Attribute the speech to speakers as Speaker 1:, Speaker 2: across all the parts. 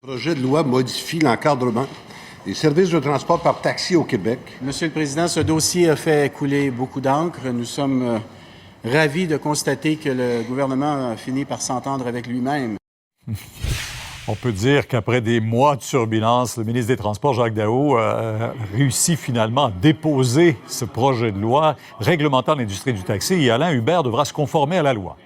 Speaker 1: Le projet de loi modifie l'encadrement des services de transport par taxi au Québec.
Speaker 2: Monsieur le Président, ce dossier a fait couler beaucoup d'encre. Nous sommes ravis de constater que le gouvernement a fini par s'entendre avec lui-même.
Speaker 3: On peut dire qu'après des mois de turbulence, le ministre des Transports, Jacques Daou, a réussi finalement à déposer ce projet de loi réglementant l'industrie du taxi et Alain Hubert devra se conformer à la loi.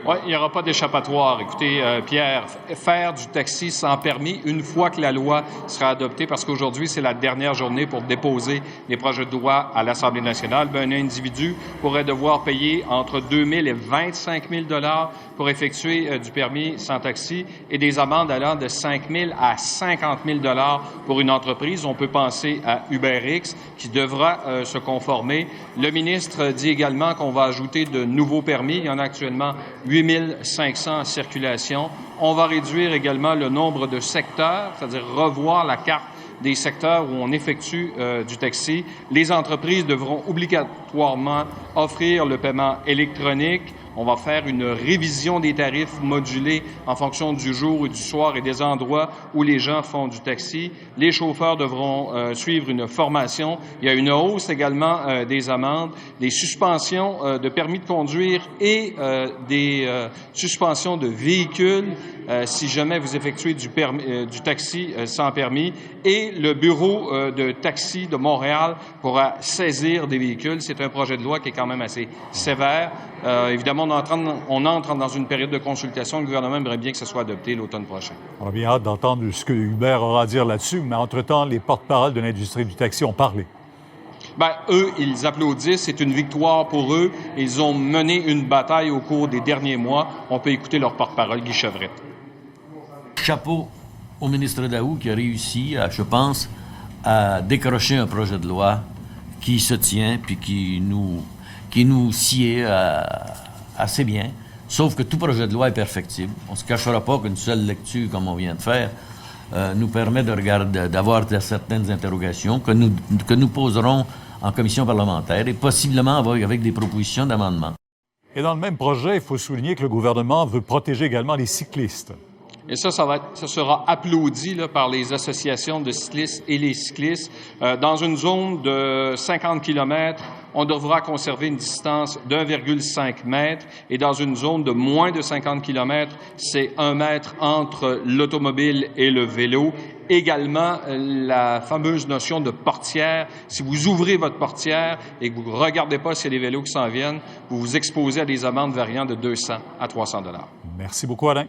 Speaker 4: Oui, il n'y aura pas d'échappatoire. Écoutez, Pierre, faire du taxi sans permis une fois que la loi sera adoptée, parce qu'aujourd'hui, c'est la dernière journée pour déposer les projets de loi à l'Assemblée nationale, un individu pourrait devoir payer entre 2 000 et 25 000 pour effectuer du permis sans taxi et des amendes allant de 5 000 à 50 000 pour une entreprise. On peut penser à UberX qui devra se conformer. Le ministre dit également qu'on va ajouter de nouveaux permis. Il y en a actuellement 8 500 en circulation. On va réduire également le nombre de secteurs, c'est-à-dire revoir la carte des secteurs où on effectue du taxi. Les entreprises devront obligatoirement offrir le paiement électronique. On va faire une révision des tarifs modulés en fonction du jour et du soir et des endroits où les gens font du taxi. Les chauffeurs devront suivre une formation. Il y a une hausse également des amendes, des suspensions de permis de conduire et des suspensions de véhicules si jamais vous effectuez du taxi sans permis. Et le bureau de taxi de Montréal pourra saisir des véhicules. C'est un projet de loi qui est quand même assez sévère. Évidemment, on entre dans une période de consultation. Le gouvernement aimerait bien que ce soit adopté l'automne prochain. On a bien hâte d'entendre ce que Hubert aura à dire là-dessus, mais entre-temps, les porte-paroles de l'industrie du taxi ont parlé. Bien, eux, ils applaudissent. C'est une victoire pour eux. Ils ont mené une bataille au cours des derniers mois. On peut écouter leur porte-parole, Guy Chevrette.
Speaker 5: Chapeau au ministre Daou qui a réussi, je pense, à décrocher un projet de loi qui se tient puis qui nous sied assez bien. Sauf que tout projet de loi est perfectible. On ne se cachera pas qu'une seule lecture, comme on vient de faire, nous permet d'avoir certaines interrogations que nous poserons en commission parlementaire et possiblement avec des propositions d'amendement. Et dans le même projet, il faut souligner que le gouvernement veut protéger également les cyclistes.
Speaker 4: Et ça sera applaudi là, par les associations de cyclistes et les cyclistes. Dans une zone de 50 km, on devra conserver une distance d'1,5 mètre. Et dans une zone de moins de 50 km, c'est 1 mètre entre l'automobile et le vélo. Également, la fameuse notion de portière. Si vous ouvrez votre portière et que vous ne regardez pas s'il y a des vélos qui s'en viennent, vous vous exposez à des amendes variant de 200 à 300 $.
Speaker 3: Merci beaucoup, Alain.